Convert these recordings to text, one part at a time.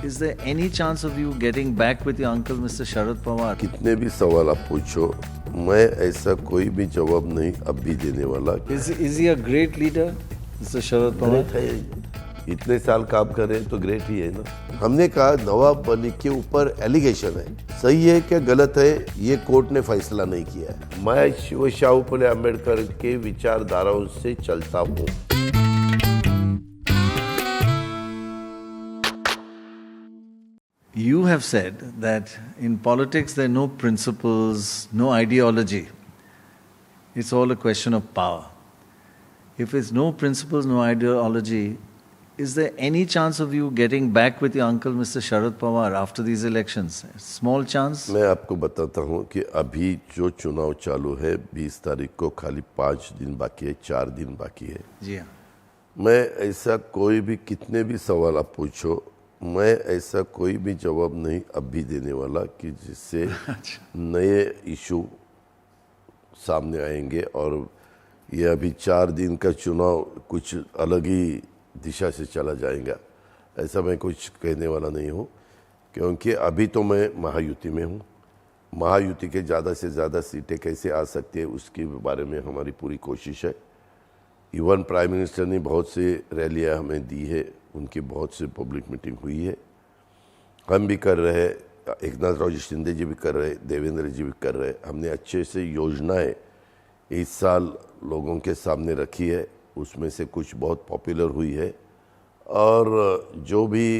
Is there any chance of you getting back with your uncle, Mr. Sharad Pawar? कितने भी सवाल आप पूछो, मैं ऐसा कोई भी जवाब नहीं अब भी देने वाला। Is he a great leader, Mr. Sharad Pawar? Great है, इतने साल काम कर रहे हैं तो ग्रेट ही है ना। हमने कहा नवाब मलिक के ऊपर एलिगेशन है, सही है क्या गलत है ये कोर्ट ने फैसला नहीं किया है। मैं शिव शाहू फुले अम्बेडकर के विचारधाराओं से चलता हूँ। You have said that in politics there are no principles, no ideology. It's all a question of power. If it's no principles, no ideology, is there any chance of you getting back with your uncle, Mr. Sharad Pawar, after these elections? Small chance? मैं आपको बताता हूँ कि अभी जो चुनाव चालू है 20 तारीख को खाली 5 दिन बाकी है, 4 दिन बाकी है। जी हाँ। मैं ऐसा कोई भी कितने भी सवाल आप पूछो, मैं ऐसा कोई भी जवाब नहीं अब भी देने वाला कि जिससे नए इशू सामने आएंगे और ये अभी 4 दिन का चुनाव कुछ अलग ही दिशा से चला जाएगा, ऐसा मैं कुछ कहने वाला नहीं हूँ। क्योंकि अभी तो मैं महायुति में हूँ, महायुति के ज़्यादा से ज़्यादा सीटें कैसे आ सकती है उसके बारे में हमारी पूरी कोशिश है। इवन प्राइम मिनिस्टर ने बहुत से रैलियाँ हमें दी है, उनकी बहुत से पब्लिक मीटिंग हुई है, हम भी कर रहे हैं, एकनाथ जी शिंदे जी भी कर रहे, देवेंद्र जी भी कर रहे। हमने अच्छे से योजनाएं इस साल लोगों के सामने रखी है, उसमें से कुछ बहुत पॉपुलर हुई है। और जो भी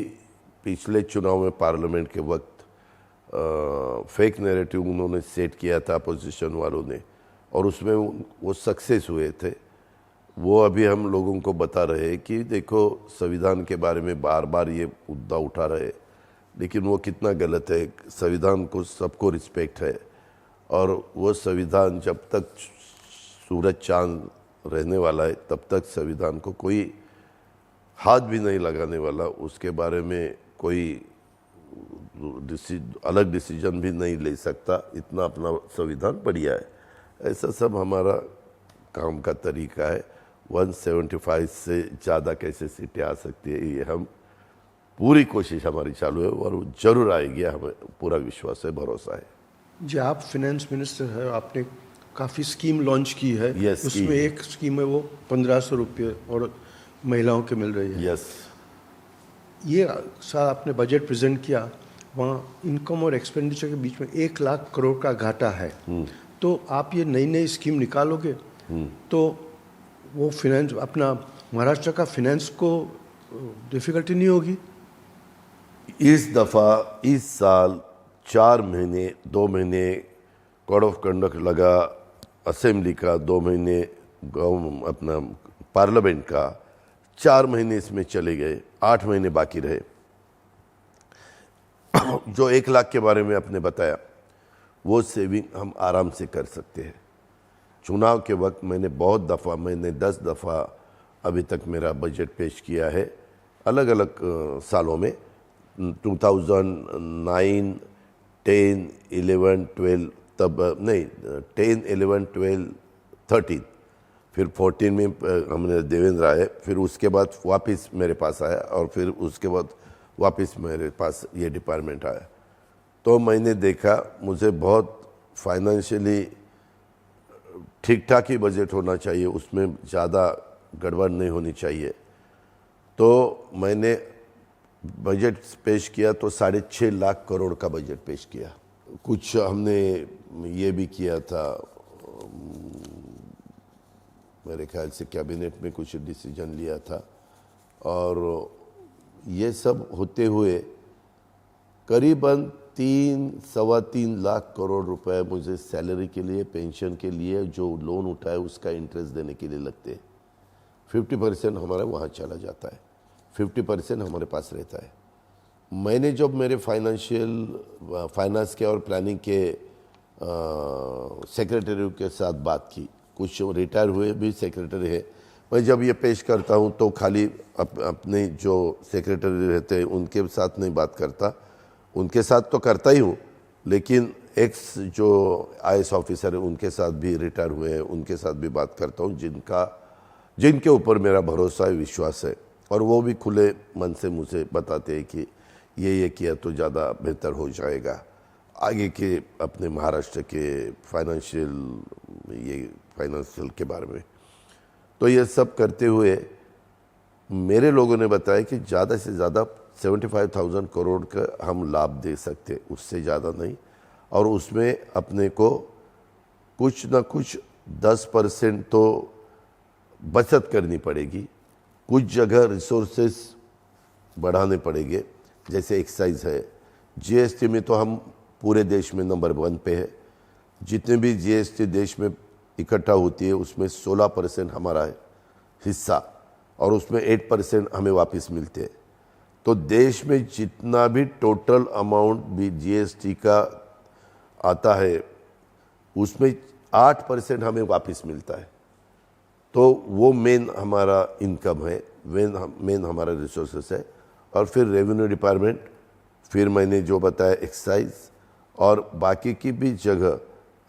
पिछले चुनाव में पार्लियामेंट के वक्त फेक नैरेटिव उन्होंने सेट किया था अपोजिशन वालों ने, और उसमें वो सक्सेस हुए थे, वो अभी हम लोगों को बता रहे हैं कि देखो संविधान के बारे में बार बार ये मुद्दा उठा रहे, लेकिन वो कितना गलत है। संविधान को सबको रिस्पेक्ट है, और वो संविधान जब तक सूरज चांद रहने वाला है तब तक संविधान को कोई हाथ भी नहीं लगाने वाला, उसके बारे में कोई अलग डिसीजन भी नहीं ले सकता, इतना अपना संविधान बढ़िया है। ऐसा सब हमारा काम का तरीका है। 175 से ज़्यादा कैसे सीटें आ सकती है, ये हम पूरी कोशिश हमारी चालू है और वो जरूर आएगी, हमें पूरा विश्वास है, भरोसा है। जी, आप फिनेंस मिनिस्टर है, आपने काफ़ी स्कीम लॉन्च की है। Yes, उसमें एक स्कीम है वो 1500 रुपये और महिलाओं के मिल रही है। यस, ये साल आपने बजट प्रेजेंट किया, वहाँ इनकम और एक्सपेंडिचर के बीच में 1 लाख करोड़ का घाटा है। तो आप ये नई नई स्कीम निकालोगे तो वो फिनेंस अपना महाराष्ट्र का फिनेंस को डिफ़िकल्टी नहीं होगी? इस दफ़ा इस साल 4 महीने 2 महीने कोड ऑफ कंडक्ट लगा, असेंबली का 2 महीने अपना पार्लियामेंट का, 4 महीने इसमें चले गए, 8 महीने बाकी रहे। जो 1 लाख के बारे में आपने बताया, वो सेविंग हम आराम से कर सकते हैं। चुनाव के वक्त मैंने 10 दफ़ा अभी तक मेरा बजट पेश किया है, अलग अलग सालों में। 2009, 10, 11, 12, तब नहीं 10, 11, 12, 13, फिर 14 में हमने देवेंद्र आए, फिर उसके बाद वापस मेरे पास आया, और फिर उसके बाद वापस मेरे पास ये डिपार्टमेंट आया। तो मैंने देखा मुझे बहुत फाइनेंशियली ठीक ठाक ही बजट होना चाहिए, उसमें ज़्यादा गड़बड़ नहीं होनी चाहिए। तो मैंने बजट पेश किया तो 6.5 लाख करोड़ का बजट पेश किया। कुछ हमने ये भी किया था, मेरे ख्याल से कैबिनेट में कुछ डिसीजन लिया था, और ये सब होते हुए करीबन 3-3.25 लाख करोड़ रुपए मुझे सैलरी के लिए, पेंशन के लिए, जो लोन उठाए उसका इंटरेस्ट देने के लिए लगते हैं। 50% हमारा वहाँ चला जाता है, 50% हमारे पास रहता है। मैंने जब मेरे फाइनेंस के और प्लानिंग के सेक्रेटरी के साथ बात की, कुछ रिटायर हुए भी सेक्रेटरी है, मैं जब ये पेश करता हूँ तो खाली अपने जो सेक्रेटरी रहते हैं उनके साथ नहीं बात करता, उनके साथ तो करता ही हूँ, लेकिन एक्स जो IAS ऑफिसर है उनके साथ भी रिटायर हुए हैं, उनके साथ भी बात करता हूँ, जिनके ऊपर मेरा भरोसा है, विश्वास है, और वो भी खुले मन से मुझे बताते हैं कि ये किया तो ज़्यादा बेहतर हो जाएगा, आगे के अपने महाराष्ट्र के फाइनेंशियल के बारे में। तो ये सब करते हुए मेरे लोगों ने बताया कि ज़्यादा से ज़्यादा 75,000 करोड़ का हम लाभ दे सकते, उससे ज़्यादा नहीं, और उसमें अपने को कुछ ना कुछ 10% तो बचत करनी पड़ेगी, कुछ जगह रिसोर्सेस बढ़ाने पड़ेंगे, जैसे एक्साइज है, जीएसटी में तो हम पूरे देश में नंबर 1 पे है। जितने भी जीएसटी देश में इकट्ठा होती है उसमें 16% हमारा है हिस्सा, और उसमें 8% हमें वापस मिलते हैं। तो देश में जितना भी टोटल अमाउंट भी जीएसटी का आता है उसमें 8% हमें वापस मिलता है। तो वो मेन हमारा इनकम है, मेन हमारा रिसोर्सेस है। और फिर रेवेन्यू डिपार्टमेंट, फिर मैंने जो बताया एक्साइज, और बाकी की भी जगह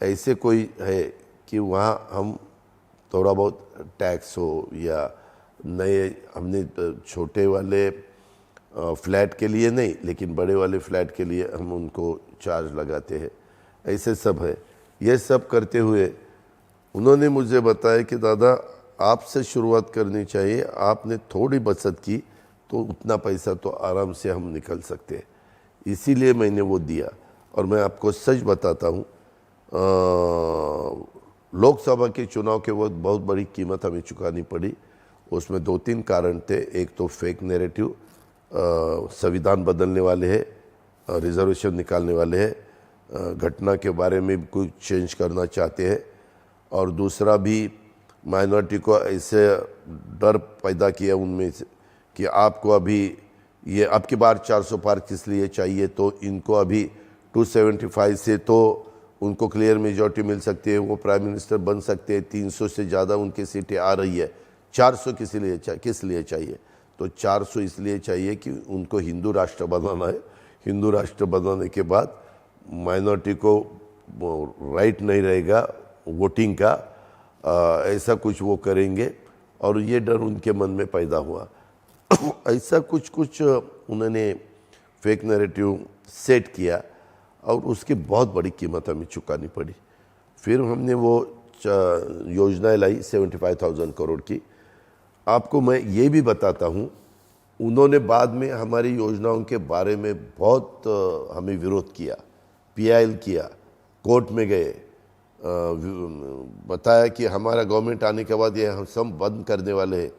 ऐसे कोई है कि वहाँ हम थोड़ा बहुत टैक्स हो, या नए हमने छोटे वाले फ्लैट के लिए नहीं लेकिन बड़े वाले फ्लैट के लिए हम उनको चार्ज लगाते हैं, ऐसे सब है। ये सब करते हुए उन्होंने मुझे बताया कि दादा आपसे शुरुआत करनी चाहिए, आपने थोड़ी बचत की तो उतना पैसा तो आराम से हम निकल सकते हैं, इसीलिए मैंने वो दिया। और मैं आपको सच बताता हूँ, लोकसभा के चुनाव के वक्त बहुत बड़ी कीमत हमें चुकानी पड़ी। उसमें 2-3 कारण थे। एक तो फेक नैरेटिव, संविधान बदलने वाले हैं, रिजर्वेशन निकालने वाले हैं, घटना के बारे में कुछ चेंज करना चाहते हैं, और दूसरा भी माइनॉरिटी को ऐसे डर पैदा किया उनमें से कि आपको अभी ये अब की बार 400 पार किस लिए चाहिए, तो इनको अभी 275 से तो उनको क्लियर मेजॉरिटी मिल सकती है, वो प्राइम मिनिस्टर बन सकते हैं, 300 से ज़्यादा उनकी सीटें आ रही है, 400 किस लिए चाहिए, तो 400 इसलिए चाहिए कि उनको हिंदू राष्ट्र बनाना है। हिंदू राष्ट्र बनाने के बाद माइनॉरिटी को राइट नहीं रहेगा वोटिंग का, ऐसा कुछ वो करेंगे, और ये डर उनके मन में पैदा हुआ। ऐसा कुछ उन्होंने फेक नैरेटिव सेट किया, और उसकी बहुत बड़ी कीमत हमें चुकानी पड़ी। फिर हमने वो योजना लाई 75,000 करोड़ की। आपको मैं ये भी बताता हूँ, उन्होंने बाद में हमारी योजनाओं के बारे में बहुत हमें विरोध किया, पीआईएल किया, कोर्ट में गए, बताया कि हमारा गवर्नमेंट आने के बाद ये हम सब बंद करने वाले हैं,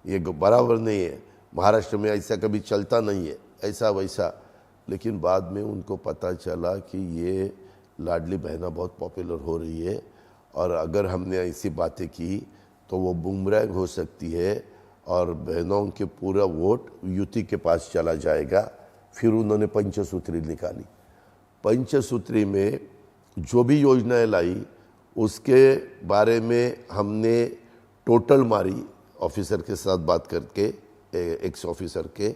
ये बराबर नहीं है, महाराष्ट्र में ऐसा कभी चलता नहीं है, ऐसा वैसा। लेकिन बाद में उनको पता चला कि ये लाडली बहना बहुत पॉपुलर हो रही है, और अगर हमने ऐसी बातें की तो वो बूमरैंग हो सकती है, और बहनों के पूरा वोट युति के पास चला जाएगा। फिर उन्होंने पंचसूत्री निकाली। पंचसूत्री में जो भी योजनाएं लाई उसके बारे में हमने टोटल मारी ऑफिसर के साथ बात करके, एक्स ऑफिसर के,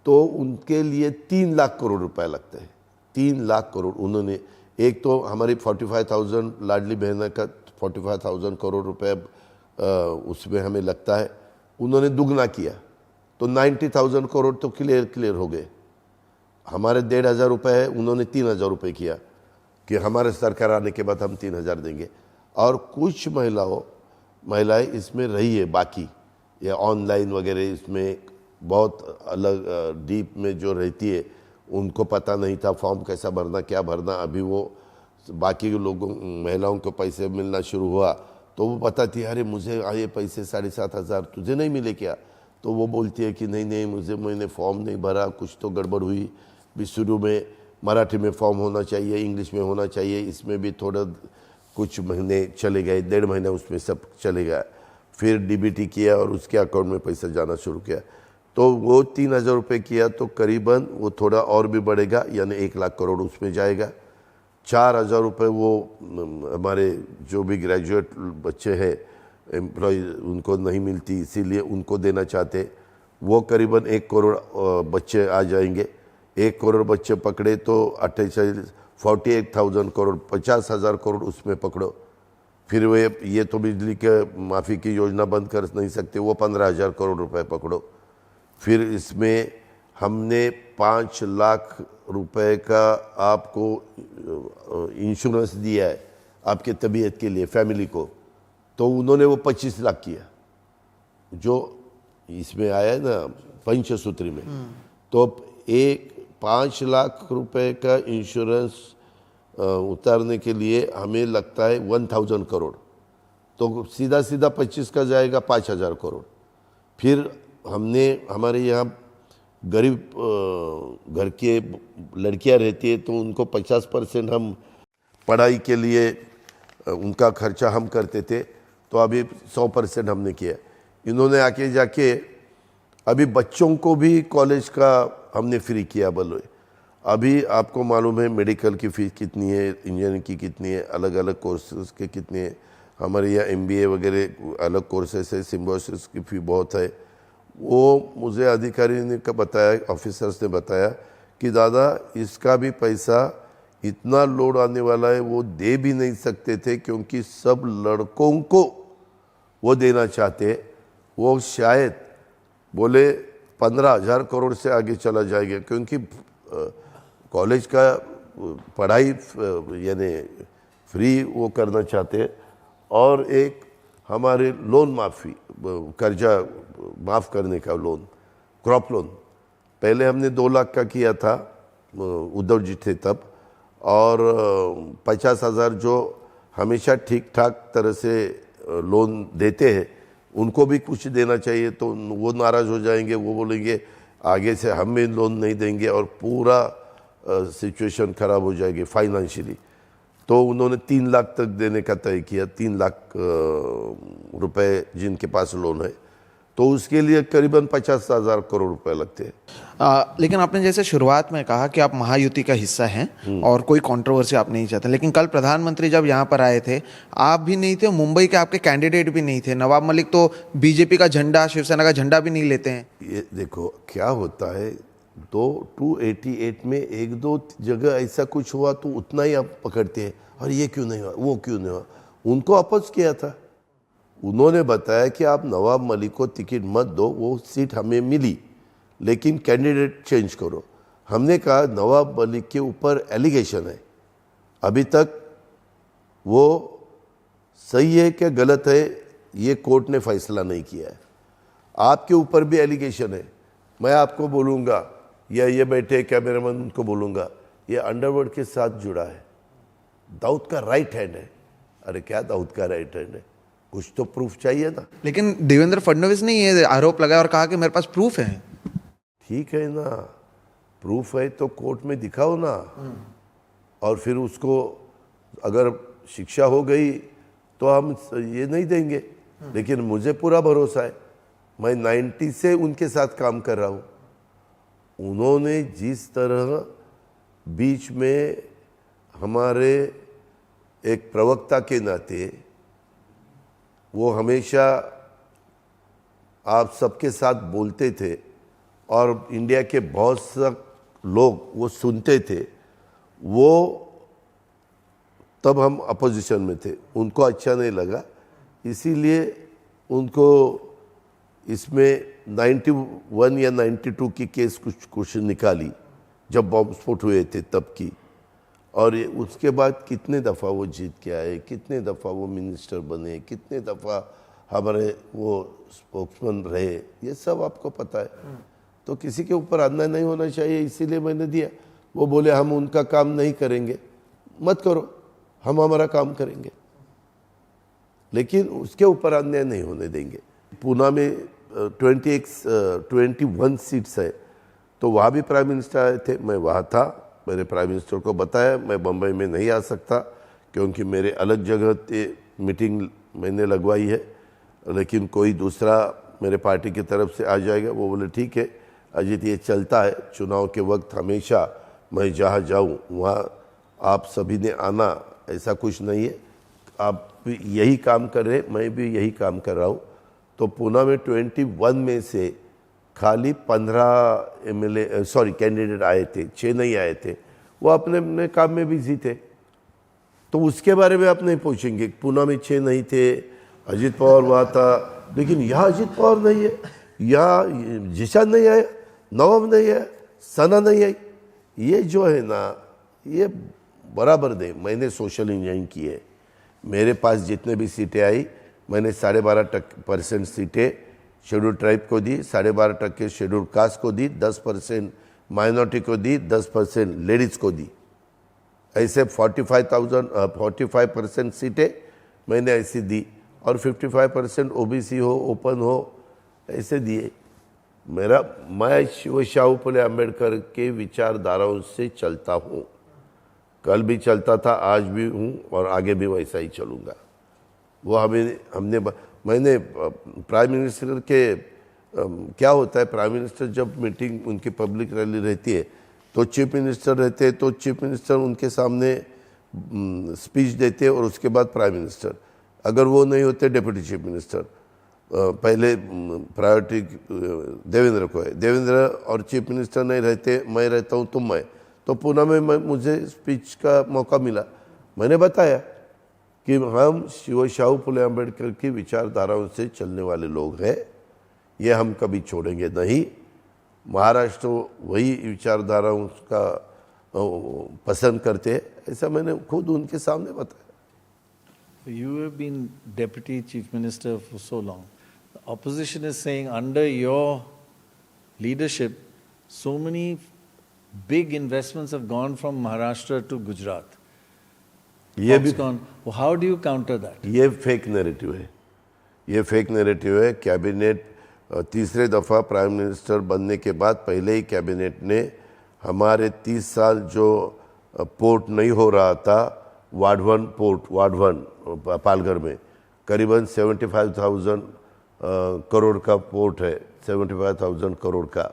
तो उनके लिए 3 लाख करोड़ रुपए लगते हैं। 3 लाख करोड़ उन्होंने, एक तो हमारी 45,000 लाडली बहना का 45,000 करोड़ रुपए उसमें हमें लगता है, उन्होंने दुगना किया तो 90,000 करोड़ तो क्लियर हो गए। हमारे 1,500 रुपये है, उन्होंने 3,000 रुपये किया कि हमारे सरकार आने के बाद हम 3,000 देंगे। और कुछ महिलाएं इसमें रही है, बाकी या ऑनलाइन वगैरह इसमें बहुत अलग डीप में जो रहती है, उनको पता नहीं था फॉर्म कैसा भरना, क्या भरना। अभी वो बाकी लोगों महिलाओं को पैसे मिलना शुरू हुआ तो वो बताती है, अरे मुझे आए पैसे 7,500, तुझे नहीं मिले क्या? तो वो बोलती है कि नहीं मैंने फॉर्म नहीं भरा, कुछ तो गड़बड़ हुई। भी शुरू में मराठी में फॉर्म होना चाहिए, इंग्लिश में होना चाहिए, इसमें भी थोड़ा कुछ महीने चले गए, 1.5 महीना उसमें सब चले गया। फिर डीबीटी किया और उसके अकाउंट में पैसा जाना शुरू किया। तो वो 3,000 रुपये किया तो करीबन वो थोड़ा और भी बढ़ेगा, यानी 1 लाख करोड़ उसमें जाएगा। 4,000 रुपये वो हमारे जो भी ग्रेजुएट बच्चे हैं एम्प्लॉय उनको नहीं मिलती, इसीलिए उनको देना चाहते। वो करीबन 1 करोड़ बच्चे आ जाएंगे। 1 करोड़ बच्चे पकड़े तो 48,000 करोड़, 50,000 करोड़ उसमें पकड़ो। फिर वे ये तो बिजली के माफ़ी की योजना बंद कर नहीं सकते, वो 15,000 करोड़ रुपए पकड़ो। फिर इसमें हमने 5 लाख रुपए का आपको इंश्योरेंस दिया है आपके तबीयत के लिए, फैमिली को, तो उन्होंने वो 25 लाख किया, जो इसमें आया है ना पंचसूत्री में। तो 5 लाख रुपए का इंश्योरेंस उतारने के लिए हमें लगता है 1000 करोड़, तो सीधा सीधा 25 का जाएगा 5000 करोड़। फिर हमने हमारे यहाँ गरीब घर के लड़कियां रहती है, तो उनको 50% हम पढ़ाई के लिए उनका खर्चा हम करते थे, तो अभी 100% हमने किया। इन्होंने आके जाके अभी बच्चों को भी कॉलेज का हमने फ्री किया। बोलो अभी आपको मालूम है मेडिकल की फीस कितनी है, इंजीनियरिंग की कितनी है, अलग अलग कोर्सेज के कितने हैं। हमारे यहाँ MBA वगैरह अलग कोर्सेस है, सिम्बोसिस की फ़ी बहुत है। वो मुझे अधिकारी ने का बताया, ऑफिसर्स ने बताया कि दादा इसका भी पैसा इतना लोड आने वाला है, वो दे भी नहीं सकते थे, क्योंकि सब लड़कों को वो देना चाहते। वो शायद बोले 15,000 करोड़ से आगे चला जाएगा, क्योंकि कॉलेज का पढ़ाई यानी फ्री वो करना चाहते। और एक हमारे लोन माफ़ी, कर्जा माफ़ करने का लोन, क्रॉप लोन, पहले हमने 2 लाख का किया था, उद्धव जी थे तब, और 50,000 जो हमेशा ठीक ठाक तरह से लोन देते हैं उनको भी कुछ देना चाहिए। तो वो नाराज़ हो जाएंगे, वो बोलेंगे आगे से हम भी लोन नहीं देंगे, और पूरा सिचुएशन ख़राब हो जाएगी फाइनेंशियली। तो उन्होंने 3 लाख तक देने का तय किया, 3 लाख रुपए जिनके पास लोन है, तो उसके लिए करीबन 50,000 करोड़ रुपए लगते हैं। लेकिन आपने जैसे शुरुआत में कहा कि आप महायुति का हिस्सा हैं और कोई कंट्रोवर्सी आप नहीं चाहते, लेकिन कल प्रधानमंत्री जब यहाँ पर आए थे आप भी नहीं थे, मुंबई के आपके कैंडिडेट भी नहीं थे। नवाब मलिक तो बीजेपी का झंडा, शिवसेना का झंडा भी नहीं लेते हैं। ये देखो क्या होता है, 288 में 1-2 जगह ऐसा कुछ हुआ तो उतना ही आप पकड़ते हैं, और ये क्यों नहीं हुआ, वो क्यों नहीं हुआ। उनको अपोज किया था, उन्होंने बताया कि आप नवाब मलिक को टिकट मत दो, वो सीट हमें मिली, लेकिन कैंडिडेट चेंज करो। हमने कहा नवाब मलिक के ऊपर एलिगेशन है, अभी तक वो सही है क्या गलत है ये कोर्ट ने फैसला नहीं किया है। आपके ऊपर भी एलिगेशन है, मैं आपको बोलूँगा या ये बैठे कैमरामैन उनको बोलूँगा, ये अंडरवर्ल्ड के साथ जुड़ा है, दाऊद का राइट हैंड है। अरे क्या दाऊद का राइट हैंड है, कुछ तो प्रूफ चाहिए ना। लेकिन देवेंद्र फडणवीस ने ये आरोप लगाया और कहा कि मेरे पास प्रूफ है। ठीक है ना, प्रूफ है तो कोर्ट में दिखाओ ना, और फिर उसको अगर शिक्षा हो गई तो हम ये नहीं देंगे। लेकिन मुझे पूरा भरोसा है, मैं 90 से उनके साथ काम कर रहा हूँ। उन्होंने जिस तरह बीच में हमारे एक प्रवक्ता के नाते वो हमेशा आप सबके साथ बोलते थे, और इंडिया के बहुत से लोग वो सुनते थे, वो तब हम अपोजिशन में थे, उनको अच्छा नहीं लगा, इसीलिए उनको इसमें 91 या 92 की केस कुछ निकाली, जब बॉम्ब स्फोट हुए थे तब की। और उसके बाद कितने दफ़ा वो जीत के आए, कितने दफ़ा वो मिनिस्टर बने, कितने दफ़ा हमारे वो स्पोक्समैन रहे, ये सब आपको पता है। तो किसी के ऊपर अन्याय नहीं होना चाहिए, इसीलिए मैंने दिया। वो बोले हम उनका काम नहीं करेंगे, मत करो, हम हमारा काम करेंगे, लेकिन उसके ऊपर अन्याय नहीं होने देंगे। पूना में 21 सीट्स है, तो वहाँ भी प्राइम मिनिस्टर आए थे, मैं वहाँ था। मैंने प्राइम मिनिस्टर को बताया मैं बम्बई में नहीं आ सकता, क्योंकि मेरे अलग जगह पे मीटिंग मैंने लगवाई है, लेकिन कोई दूसरा मेरे पार्टी की तरफ से आ जाएगा। वो बोले ठीक है अजीत, ये चलता है, चुनाव के वक्त हमेशा मैं जहाँ जाऊँ वहाँ आप सभी ने आना, ऐसा कुछ नहीं है। आप भी यही काम कर रहे, मैं भी यही काम कर रहा हूँ। तो पूना में 21 में से खाली 15 MLA कैंडिडेट आए थे, 6 नहीं आए थे, वो अपने अपने काम में बिजी थे। तो उसके बारे में आप नहीं पूछेंगे, पूना में 6 नहीं थे, अजीत पवार वहाँ था, लेकिन यहाँ अजीत पवार नहीं है, यहाँ जिशान नहीं आया, नवाब नहीं है, सना नहीं है, ये जो है ना ये बराबर दे। मैंने सोशल इंजीनियरिंग की है, मेरे पास जितने भी सीटें आई मैंने 12.5% सीटें शेड्यूल ट्राइब को दी, 12.5% शेड्यूल कास्ट को दी, 10% माइनॉरिटी को दी, 10% लेडीज़ को दी। ऐसे 45% सीटें मैंने ऐसी दी और 55% ओबीसी हो, ओपन हो, ऐसे दिए। मैं शिव शाहू फुले अम्बेडकर के विचारधाराओं से चलता हूँ, कल भी चलता था, आज भी हूँ और आगे भी वैसा ही चलूँगा। वो मैंने प्राइम मिनिस्टर के क्या होता है, प्राइम मिनिस्टर जब मीटिंग उनकी पब्लिक रैली रहती है तो चीफ मिनिस्टर रहते हैं, तो चीफ मिनिस्टर उनके सामने स्पीच देते हैं और उसके बाद प्राइम मिनिस्टर, अगर वो नहीं होते डिप्टी चीफ मिनिस्टर। पहले प्रायोरिटी देवेंद्र को है, देवेंद्र और चीफ मिनिस्टर नहीं रहते, मैं रहता हूँ तो तो पुणे में मुझे स्पीच का मौका मिला। मैंने बताया कि हम शिव शाहू फुले अम्बेडकर की विचारधाराओं से चलने वाले लोग हैं, ये हम कभी छोड़ेंगे नहीं। महाराष्ट्र वही विचारधाराओं का पसंद करते हैं, ऐसा मैंने खुद उनके सामने बताया। You have been Deputy Chief Minister for so long. The opposition is saying under your leadership, so many big investments have gone from Maharashtra to Gujarat. ये भी Foxconn. How do you counter that? ये fake narrative है, ये fake narrative है। Cabinet तीसरे दफ़ा prime minister बनने के बाद पहले ही कैबिनेट ने हमारे 30 साल जो पोर्ट नहीं हो रहा था, वाढवन पोर्ट, वाढवन पालघर में करीबन 75,000 करोड़ का पोर्ट है, 75,000 करोड़ का,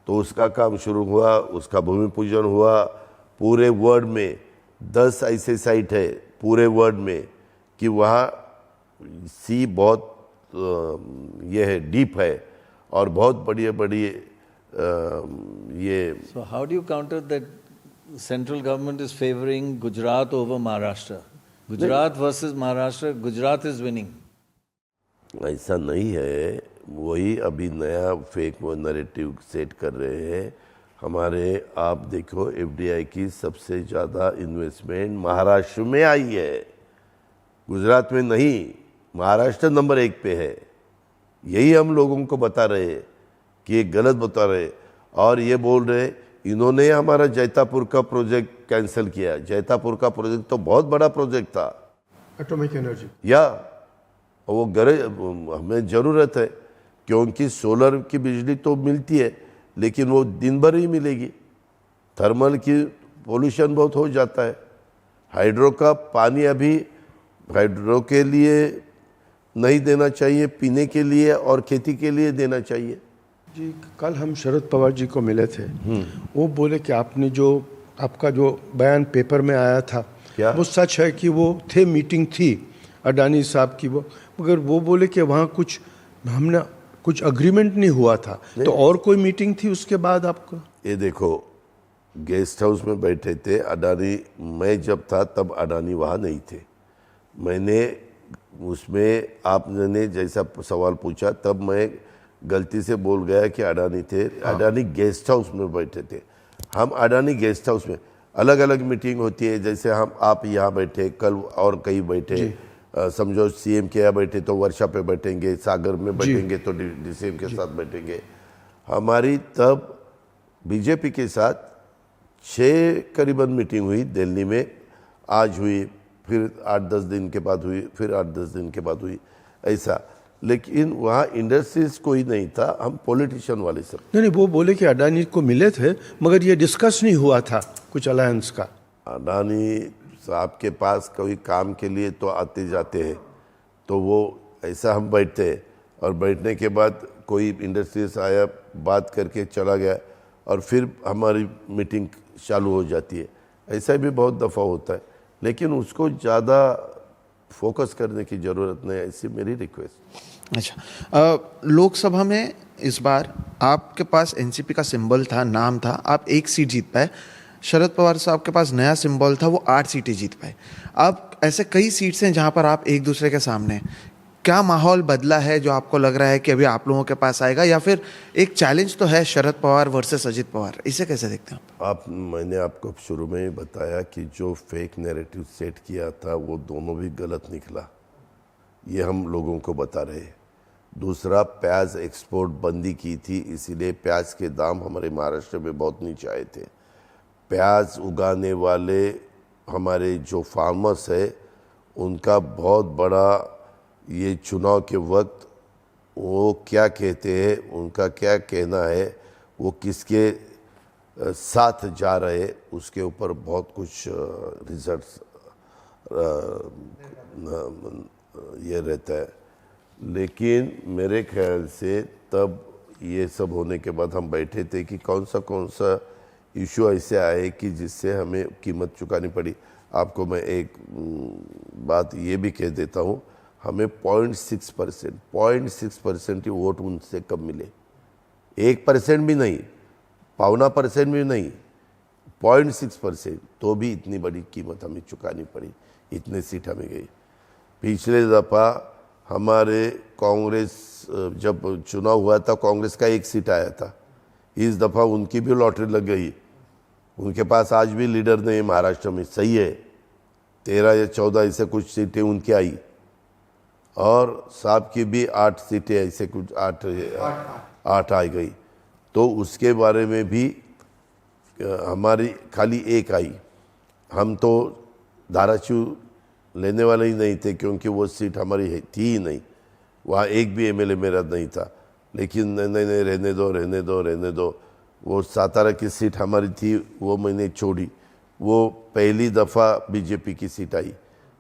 तो उसका काम शुरू हुआ, उसका भूमि पूजन हुआ। पूरे वर्ल्ड में 10 ऐसे साइट है पूरे वर्ल्ड में कि वहाँ सी बहुत ये है, डीप है और बहुत बड़ी ये। So how do you counter that central government is favoring Gujarat over Maharashtra? Gujarat versus Maharashtra, Gujarat is winning. ऐसा नहीं है, वही अभी नया फेक नैरेटिव सेट कर रहे हैं हमारे। आप देखो एफडीआई की सबसे ज़्यादा इन्वेस्टमेंट महाराष्ट्र में आई है, गुजरात में नहीं। महाराष्ट्र नंबर 1 पे है। यही हम लोगों को बता रहे हैं कि ये गलत बता रहे, और ये बोल रहे इन्होंने हमारा जैतापुर का प्रोजेक्ट कैंसिल किया। जैतापुर का प्रोजेक्ट तो बहुत बड़ा प्रोजेक्ट था, एटॉमिक एनर्जी, या वो हमें ज़रूरत है क्योंकि सोलर की बिजली तो मिलती है लेकिन वो दिन भर ही मिलेगी, थर्मल की पोल्यूशन बहुत हो जाता है। हाइड्रो का पानी अभी हाइड्रो के लिए नहीं देना चाहिए, पीने के लिए और खेती के लिए देना चाहिए। जी कल हम शरद पवार जी को मिले थे, वो बोले कि आपने जो आपका जो बयान पेपर में आया था क्या? वो सच है कि वो थे, मीटिंग थी अडानी साहब की, वो मगर वो बोले कि वहाँ हमने कुछ अग्रीमेंट नहीं हुआ था, तो और कोई मीटिंग थी उसके बाद आपको? ये देखो गेस्ट हाउस में बैठे थे अडानी, मैं जब था तब अडानी वहाँ नहीं थे। मैंने उसमें आपने जैसा सवाल पूछा तब मैं गलती से बोल गया कि अडानी थे। अडानी गेस्ट हाउस में बैठे थे। हम अडानी गेस्ट हाउस में अलग अलग मीटिंग होती है, जैसे आप यहाँ बैठे, कल और कहीं बैठे, समझो सीएम के यहाँ बैठे तो वर्षा पे बैठेंगे, सागर में बैठेंगे तो डीसीएम के साथ बैठेंगे। हमारी तब बीजेपी के साथ 6 करीबन मीटिंग हुई दिल्ली में, आज हुई, फिर 8-10 दिन के बाद हुई, फिर 8-10 दिन के बाद हुई, ऐसा। लेकिन वहाँ इंडस्ट्रीज कोई नहीं था, हम पॉलिटिशियन वाले सब। नहीं, वो बोले कि अडानी को मिले थे मगर ये डिस्कस नहीं हुआ था कुछ अलायंस का। अडानी साहब के पास कोई काम के लिए तो आते जाते हैं, तो वो ऐसा हम बैठते हैं और बैठने के बाद कोई इंडस्ट्रीज आया, बात करके चला गया और फिर हमारी मीटिंग चालू हो जाती है। ऐसा भी बहुत दफ़ा होता है, लेकिन उसको ज़्यादा फोकस करने की ज़रूरत नहीं, ऐसी मेरी रिक्वेस्ट। अच्छा, लोकसभा में इस बार आपके पास एनसीपी का सिंबल था, नाम था, आप 1 सीट जीत पाए। शरद पवार साहब के पास नया सिंबल था, वो 8 सीटें जीत पाए। अब ऐसे कई सीट्स हैं जहां पर आप एक दूसरे के सामने, क्या माहौल बदला है जो आपको लग रहा है कि अभी आप लोगों के पास आएगा, या फिर एक चैलेंज तो है शरद पवार वर्सेस अजित पवार, इसे कैसे देखते हैं आप? मैंने आपको शुरू में ही बताया कि जो फेक नैरेटिव सेट किया था वो दोनों भी गलत निकला, ये हम लोगों को बता रहे हैं। दूसरा, प्याज एक्सपोर्ट बंदी की थी, इसीलिए प्याज के दाम हमारे महाराष्ट्र में बहुत नीचे आए थे। प्याज उगाने वाले हमारे जो फार्मर्स है उनका बहुत बड़ा ये चुनाव के वक्त वो क्या कहते हैं, उनका क्या कहना है, वो किसके साथ जा रहे हैं, उसके ऊपर बहुत कुछ रिजल्ट्स ये रहता है। लेकिन मेरे ख्याल से तब ये सब होने के बाद हम बैठे थे कि कौन सा इशू ऐसे आए कि जिससे हमें कीमत चुकानी पड़ी। आपको मैं एक बात ये भी कह देता हूँ, हमें 0.6% ही वोट उनसे कम मिले, 1% भी नहीं, 0.25% भी नहीं, 0.6%, तो भी इतनी बड़ी कीमत हमें चुकानी पड़ी, इतने सीट हमें गई। पिछले दफ़ा हमारे कांग्रेस जब चुनाव हुआ था कांग्रेस का 1 सीट आया था, इस दफ़ा उनकी भी लॉटरी लग गई। उनके पास आज भी लीडर नहीं महाराष्ट्र में, सही है, 13 या 14 ऐसे कुछ सीटें उनकी आई, और साहब की भी 8 सीटें ऐसे कुछ 8 आ गई। तो उसके बारे में भी हमारी खाली 1 आई। हम तो धाराशिव लेने वाले ही नहीं थे क्योंकि वो सीट हमारी थी ही नहीं, वहाँ एक भी एमएलए मेरा नहीं था। लेकिन नहीं रहने दो, वो सातारा की सीट हमारी थी, वो मैंने छोड़ी। वो पहली दफ़ा बीजेपी की सीट आई,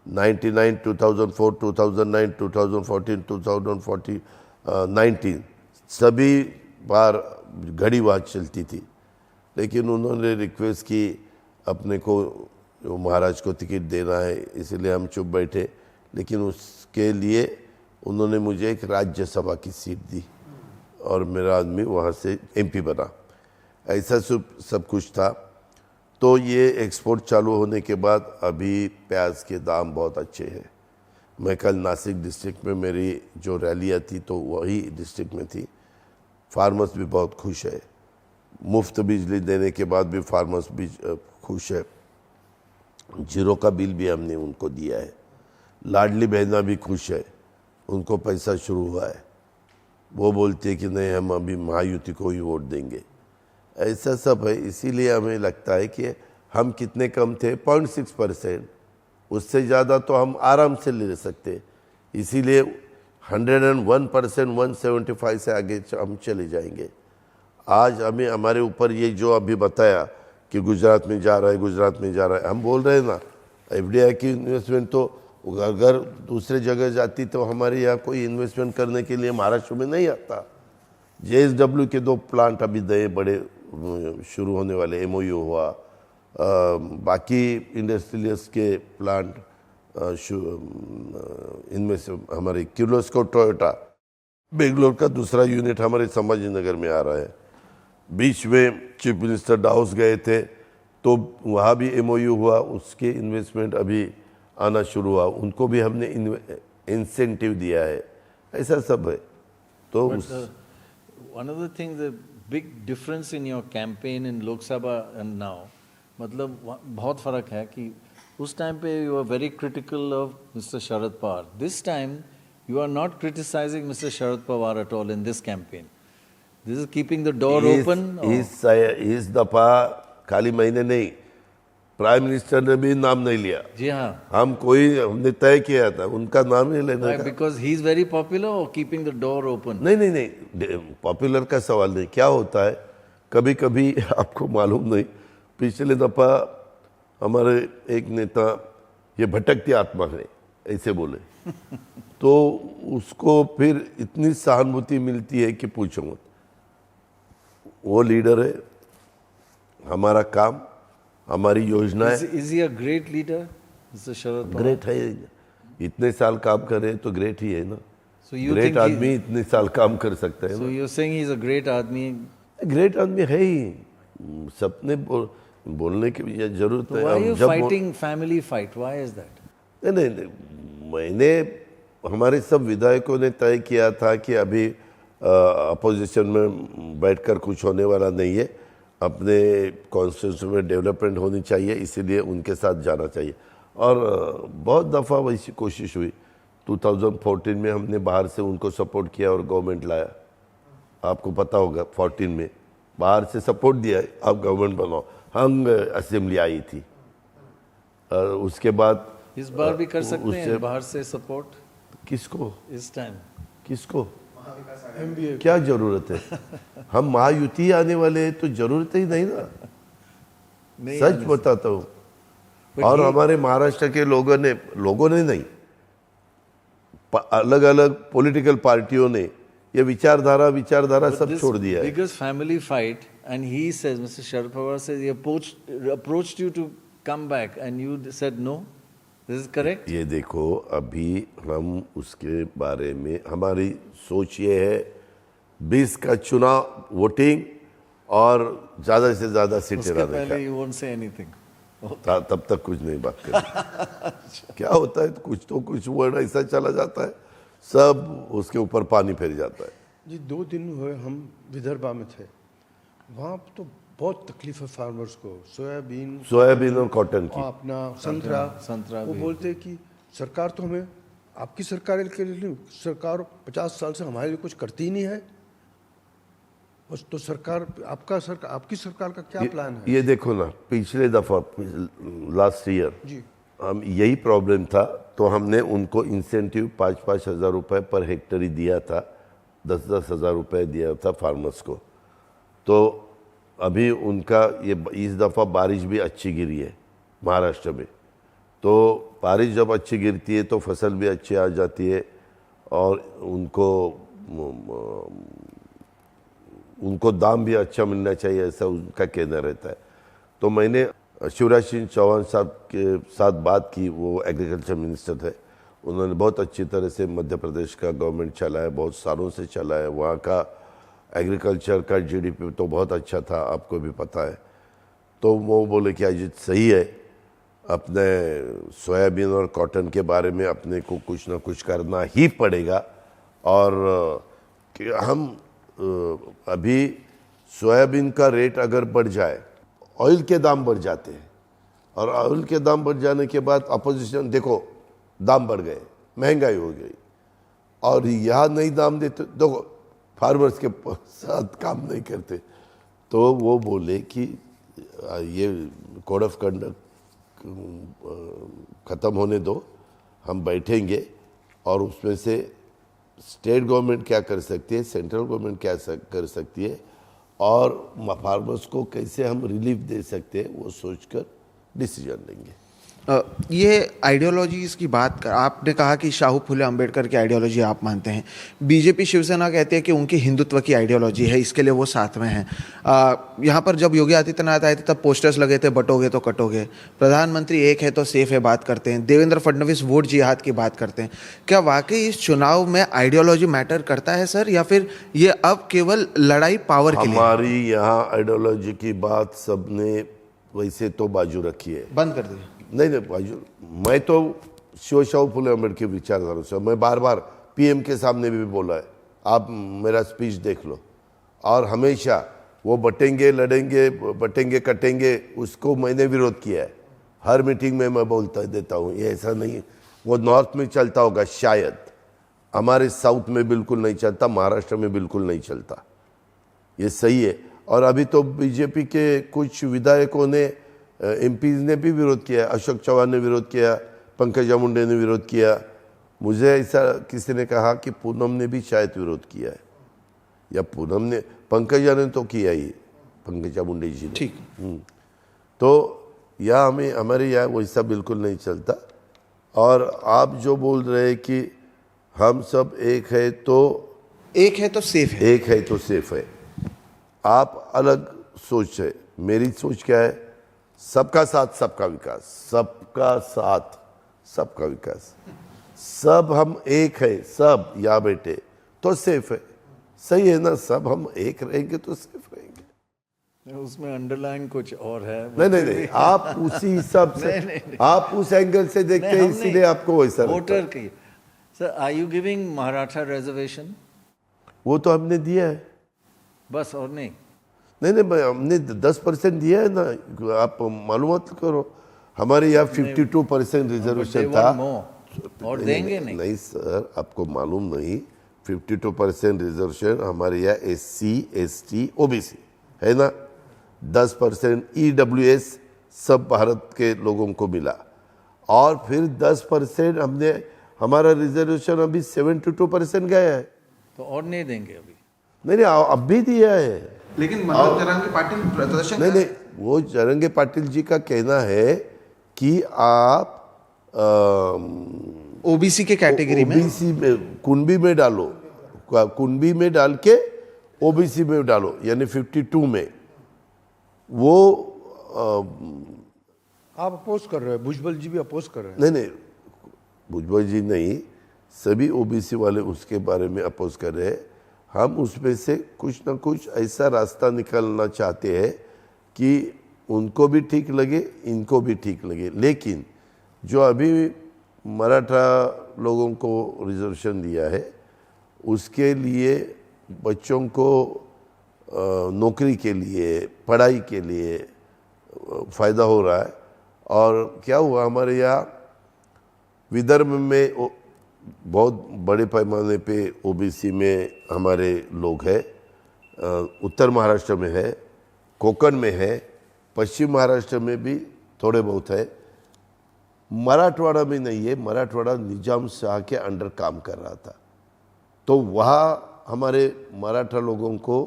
99, 2004, 2009, 2014, 2019 सभी बार घड़ी वहाँ चलती थी। लेकिन उन्होंने रिक्वेस्ट की अपने को महाराज को टिकट देना है, इसलिए हम चुप बैठे। लेकिन उसके लिए उन्होंने मुझे एक राज्यसभा की सीट दी और मेरा आदमी वहाँ से एमपी बना। ऐसा सब कुछ था। तो ये एक्सपोर्ट चालू होने के बाद अभी प्याज के दाम बहुत अच्छे हैं। मैं कल नासिक डिस्ट्रिक्ट में मेरी जो रैलियाँ थी तो वही डिस्ट्रिक्ट में थी। फार्मर्स भी बहुत खुश है, मुफ्त बिजली देने के बाद भी फार्मर्स भी खुश है। जीरो का बिल भी हमने उनको दिया है। लाडली बहना भी खुश है, उनको पैसा शुरू हुआ है। वो बोलते हैं कि नहीं हम अभी महायुति को ही वोट देंगे। ऐसा सब है। इसीलिए हमें लगता है कि हम कितने कम थे, 0.6%, उससे ज़्यादा तो हम आराम से ले सकते। इसीलिए 101%, 175 से आगे हम चले जाएंगे। आज हमें हमारे ऊपर ये जो अभी बताया कि गुजरात में जा रहा है, हम बोल रहे हैं ना, एफडीआई की इन्वेस्टमेंट तो अगर दूसरे जगह जाती तो हमारे यहाँ कोई इन्वेस्टमेंट करने के लिए महाराष्ट्र में नहीं आता। JSW के 2 प्लांट अभी नए बड़े शुरू होने वाले, MOU हुआ। बाकी इंडस्ट्रियलिस्ट के प्लांट इनमें से हमारे किर्लोस्कर टोयोटा बेंगलोर का दूसरा यूनिट हमारे संभाजी नगर में आ रहा है। बीच में चीफ मिनिस्टर डाउस गए थे तो वहाँ भी MOU हुआ, उसके इन्वेस्टमेंट अभी आना शुरू हुआ, उनको भी हमने इंसेंटिव दिया है। ऐसा सब है। तो one of the things, the big difference in your campaign in Lok Sabha and now, मतलब बहुत फर्क है कि उस टाइम पे you were very critical of Mr. Sharad Pawar. This time you are not criticizing Mr. Sharad Pawar at all in this campaign. This is keeping the door open. इस दफा खाली मैंने नहीं, प्राइम मिनिस्टर ने भी नाम नहीं लिया। जी हाँ, हमने तय किया था उनका नाम नहीं लेने का। Because he is very popular or keeping the door open? नहीं, पॉपुलर का सवाल नहीं। क्या होता है कभी कभी आपको मालूम नहीं, पिछले दफा हमारे एक नेता ये भटकती आत्मा है ऐसे बोले तो उसको फिर इतनी सहानुभूति मिलती है कि पूछो मत। वो लीडर है, हमारा काम, हमारी योजना है। Is he a great leader, Mr. Sharad Pawar? Great है, इतने साल काम कर रहे हैं तो ग्रेट ही है ना। So you ग्रेट think आदमी इतने साल काम कर सकता है So ना। you're saying he's a great आदमी? ग्रेट आदमी है ही, सबने बोलने की जरूरत So है। why are you जब fighting family fight? Why is that? नहीं, मैंने हमारे सब विधायकों ने तय किया था कि अभी अपोजिशन में बैठकर कुछ होने वाला नहीं है, अपने कॉन्स्टिट्यूंसी में डेवलपमेंट होनी चाहिए, इसीलिए उनके साथ जाना चाहिए। और बहुत दफ़ा वैसी कोशिश हुई। 2014 में हमने बाहर से उनको सपोर्ट किया और गवर्नमेंट लाया, आपको पता होगा। 14 में बाहर से सपोर्ट दिया, आप गवर्नमेंट बनाओ, हम असेंबली आई थी। उसके बाद इस बार भी कर सकते हैं बाहर से सपोर्ट। किसको? इस टाइम किसको? MBA क्या जरूरत है? हम महायुति आने वाले हैं तो जरूरत ही नहीं ना। नहीं सच बताता हूँ। और हमारे महाराष्ट्र के लोगों ने नहीं, अलग अलग पॉलिटिकल पार्टियों ने ये विचारधारा सब छोड़ दिया है। Biggest family fight and he says, mister Sharad Pawar says he approached you to come back and you said no. This is correct? ये देखो, अभी हम उसके बारे में, हमारी सोच ये है 20 का चुनाव वोटिंग और ज़्यादा से ज़्यादा सीटें उसके लाने पहले का। you won't say anything. तब तक कुछ नहीं बात करें। क्या होता है, कुछ वर्ड ऐसा चला जाता है, सब उसके ऊपर पानी फेर जाता है। जी 2 दिन हुए हम विदर्भा में थे, वहाँ तो बहुत तकलीफ है फार्मर्स को। सोयाबीन और कॉटन की, अपना संतरा वो भी। बोलते हैं कि सरकार तो हमें, आपकी सरकार के लिए नहीं, सरकार 50 साल से हमारे लिए कुछ करती ही नहीं है। बस तो सरकार, आपकी सरकार का क्या प्लान है? ये देखो ना, पिछले दफा लास्ट ईयर जी हम यही प्रॉब्लम था, तो हमने उनको इंसेंटिव 5-5 हज़ार रुपये पर हेक्टर ही दिया था, 10-10 हज़ार रुपये दिया था फार्मर्स को। तो अभी उनका ये इस दफ़ा बारिश भी अच्छी गिरी है महाराष्ट्र में, तो बारिश जब अच्छी गिरती है तो फसल भी अच्छी आ जाती है और उनको दाम भी अच्छा मिलना चाहिए, ऐसा उनका कहना रहता है। तो मैंने शिवराज सिंह चौहान साहब के साथ बात की, वो एग्रीकल्चर मिनिस्टर थे। उन्होंने बहुत अच्छी तरह से मध्य प्रदेश का गवर्नमेंट चला है, बहुत सालों से चला है। वहाँ का एग्रीकल्चर का GDP तो बहुत अच्छा था, आपको भी पता है। तो वो बोले कि अजीत सही है, अपने सोयाबीन और कॉटन के बारे में अपने को कुछ ना कुछ करना ही पड़ेगा। और कि हम अभी सोयाबीन का रेट अगर बढ़ जाए, ऑयल के दाम बढ़ जाते हैं, और ऑयल के दाम बढ़ जाने के बाद अपोजिशन, देखो दाम बढ़ गए, महंगाई हो गई, और यहाँ नहीं दाम देते, देखो फार्मर्स के साथ काम नहीं करते। तो वो बोले कि ये कोड ऑफ कंडक्ट ख़त्म होने दो, हम बैठेंगे और उसमें से स्टेट गवर्नमेंट क्या कर सकती है, सेंट्रल गवर्नमेंट क्या कर सकती है, और फार्मर्स को कैसे हम रिलीफ दे सकते हैं, वो सोचकर डिसीजन लेंगे। ये आइडियोलॉजीज की बात कर, आपने कहा कि शाहू फुले अंबेडकर की आइडियोलॉजी आप मानते हैं, बीजेपी शिवसेना कहती है कि उनकी हिंदुत्व की आइडियोलॉजी है, इसके लिए वो साथ में हैं। यहाँ पर जब योगी आदित्यनाथ आए थे तब पोस्टर्स लगे थे, बटोगे तो कटोगे, प्रधानमंत्री एक है तो सेफ है बात करते हैं, देवेंद्र फडणवीस वोट जिहाद की बात करते हैं। क्या वाकई इस चुनाव में आइडियोलॉजी मैटर करता है सर, या फिर ये अब केवल लड़ाई पावर के लिए? हमारी यहाँ आइडियोलॉजी की बात सबने वैसे तो बाजू रखी है, बंद कर दिया। नहीं बाजू, मैं तो शाहू फुले अम्बेडकर के विचारधारा से, मैं बार बार PM के सामने भी बोला है, आप मेरा स्पीच देख लो, और हमेशा वो बटेंगे लड़ेंगे, बटेंगे कटेंगे, उसको मैंने विरोध किया है। हर मीटिंग में मैं बोलता देता हूँ, ये ऐसा नहीं, वो नॉर्थ में चलता होगा शायद, हमारे साउथ में बिल्कुल नहीं चलता, महाराष्ट्र में बिल्कुल नहीं चलता, ये सही है। और अभी तो बीजेपी के कुछ विधायकों ने, MPs ने भी विरोध किया, अशोक चौहान ने विरोध किया, पंकजा मुंडे ने विरोध किया। मुझे ऐसा किसी ने कहा कि पूनम ने भी शायद विरोध किया है, या पूनम ने, पंकजा ने तो किया ही, पंकजा मुंडे जी ने। ठीक। तो यह हमारे यहाँ वैसा बिल्कुल नहीं चलता। और आप जो बोल रहे हैं कि हम सब एक है तो सेफ है, एक है तो सेफ है, आप अलग सोच है, मेरी सोच क्या है, सबका साथ सबका विकास, सबका साथ सबका विकास, सब हम एक है, सब यहाँ बैठे तो सेफ है। सही है ना, सब हम एक रहेंगे तो सेफ रहेंगे। उसमें अंडरलाइन कुछ और है। नहीं, आप उसी हिसाब से, आप उस एंगल से देखते हैं, इसीलिए आपको वैसा वोटर की Sir, are you giving Maratha reservation? वो तो हमने दिया है। बस और नहीं? नहीं भाई, हमने 10% दिया है ना, आप मालूमात करो। हमारे यहाँ 52% रिजर्वेशन था। और देंगे नहीं सर, आपको मालूम नहीं, 52% रिजर्वेशन हमारे यहाँ SC, ST, OBC है ना, 10% EWS सब भारत के लोगों को मिला, और फिर 10% हमने, हमारा रिजर्वेशन अभी 72% गया है। तो और नहीं देंगे अभी? नहीं अब भी दिया है। लेकिन मनोज जरांगे पाटिल प्रदर्शन नहीं, वो जरंगे पाटिल जी का कहना है कि आप ओबीसी के कैटेगरी में, ओबीसी में, कुणबी में डालो, कुणबी में डाल के ओबीसी में डालो, यानी 52 में। वो आप अपोज कर रहे हैं, भुजबल जी भी अपोज कर रहे हैं। नहीं, भुजबल जी नहीं, सभी ओबीसी वाले उसके बारे में अपोज कर रहे हैं। हम उसमें से कुछ ना कुछ ऐसा रास्ता निकालना चाहते हैं कि उनको भी ठीक लगे, इनको भी ठीक लगे। लेकिन जो अभी मराठा लोगों को रिजर्वेशन दिया है, उसके लिए बच्चों को नौकरी के लिए, पढ़ाई के लिए फ़ायदा हो रहा है। और क्या हुआ, हमारे यहाँ विदर्भ में बहुत बड़े पैमाने पे ओबीसी में हमारे लोग हैं, उत्तर महाराष्ट्र में है, कोंकण में है, पश्चिम महाराष्ट्र में भी थोड़े बहुत है, मराठवाड़ा में नहीं है। मराठवाड़ा निजाम शाह के अंडर काम कर रहा था, तो वहाँ हमारे मराठा लोगों को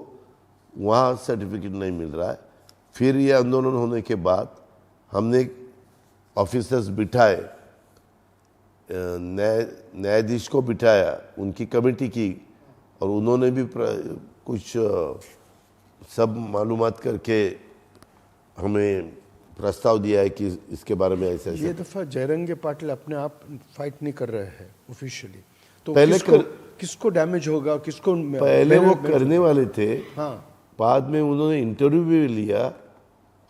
वहाँ सर्टिफिकेट नहीं मिल रहा है। फिर ये आंदोलन होने के बाद हमने ऑफिसर्स बिठाए, न्यायाधीश को बिठाया, उनकी कमेटी की, और उन्होंने भी कुछ सब मालूमात करके हमें प्रस्ताव दिया है कि इसके बारे में ऐसा ये दफा जयरंगे पाटिल अपने आप फाइट नहीं कर रहे हैं ऑफिशियली, तो पहले किसको डैमेज होगा, किसको? पहले वो करने वाले थे। हाँ, बाद में उन्होंने इंटरव्यू भी लिया,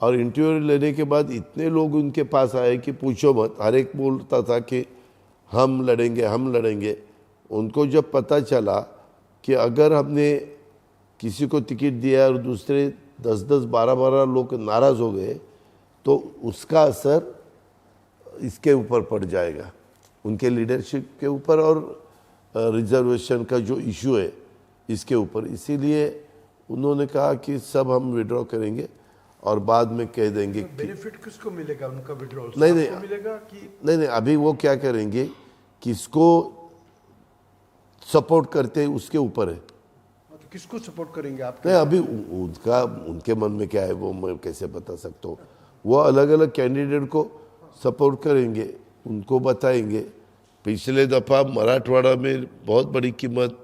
और इंटरव्यू लेने के बाद इतने लोग उनके पास आए कि पूछो मत। हर एक बोलता था कि हम लड़ेंगे, हम लड़ेंगे। उनको जब पता चला कि अगर हमने किसी को टिकट दिया और दूसरे 10-10, 12-12 लोग नाराज़ हो गए, तो उसका असर इसके ऊपर पड़ जाएगा, उनके लीडरशिप के ऊपर, और रिजर्वेशन का जो इशू है इसके ऊपर। इसीलिए उन्होंने कहा कि सब हम विड्रॉ करेंगे और बाद में कह देंगे कि बेनिफिट किसको मिलेगा उनका विड्रॉल? नहीं मिलेगा कि नहीं, अभी वो क्या करेंगे, किसको सपोर्ट करते हैं उसके ऊपर है। तो किसको सपोर्ट करेंगे आप? नहीं, अभी उनके मन में क्या है वो मैं कैसे बता सकता हूँ। वो अलग अलग कैंडिडेट को सपोर्ट करेंगे, उनको बताएंगे। पिछले दफ़ा मराठवाड़ा में बहुत बड़ी कीमत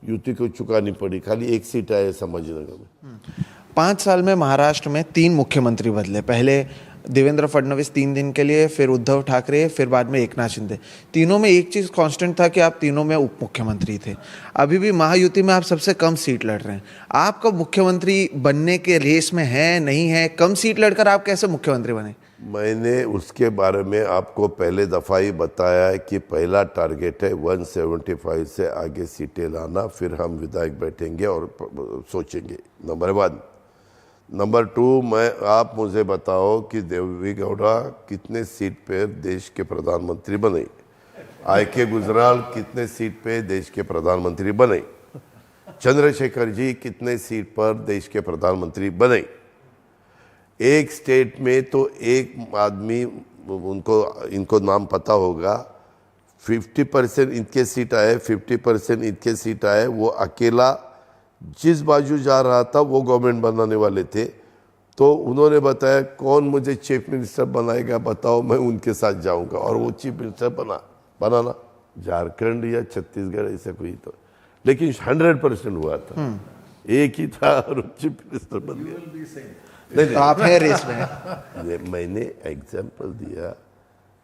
यूपी को चुकानी पड़ी, खाली एक सीट आए समझनगर में। 5 साल में महाराष्ट्र में 3 मुख्यमंत्री बदले। पहले देवेंद्र फडणवीस 3 दिन के लिए, फिर उद्धव ठाकरे, फिर बाद में एकनाथ शिंदे। तीनों में एक चीज़ कांस्टेंट था कि आप तीनों में उप मुख्यमंत्री थे। अभी भी महायुति में आप सबसे कम सीट लड़ रहे हैं। आप कब मुख्यमंत्री बनने के रेस में हैं, नहीं है? कम सीट लड़कर आप कैसे मुख्यमंत्री बने? मैंने उसके बारे में आपको पहले दफ़ा ही बताया है कि पहला टारगेट है 175 से आगे सीटें लाना, फिर हम विधायक बैठेंगे और सोचेंगे। नंबर 1। नंबर 2, आप मुझे बताओ कि देवी गौड़ा कितने सीट पे देश के प्रधानमंत्री बने, IK गुजराल कितने सीट पे देश के प्रधानमंत्री बने, चंद्रशेखर जी कितने सीट पर देश के प्रधानमंत्री बने। एक स्टेट में तो एक आदमी, इनको नाम पता होगा, 50% इनके सीट आए, 50% इनके सीट आए। वो अकेला जिस बाजू जा रहा था वो गवर्नमेंट बनाने वाले थे, तो उन्होंने बताया कौन मुझे चीफ मिनिस्टर बनाएगा बताओ, मैं उनके साथ जाऊंगा, और वो चीफ मिनिस्टर बनाना झारखंड या छत्तीसगढ़ ऐसा कोई तो, लेकिन 100% हुआ था, एक ही था और चीफ मिनिस्टर बन गया। नहीं, तो आप हैं रेस में। मैंने एग्जाम्पल दिया,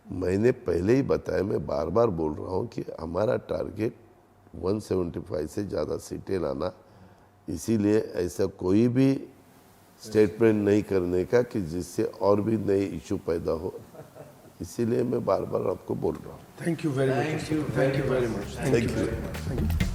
मैंने पहले ही बताया, मैं बार बार बोल रहा हूँ कि हमारा टारगेट 175 से ज़्यादा सीटें लाना। इसीलिए ऐसा कोई भी स्टेटमेंट नहीं करने का कि जिससे और भी नए इशू पैदा हो। इसीलिए मैं बार बार आपको बोल रहा हूँ। Thank you very much. Thank you very much. Thank you.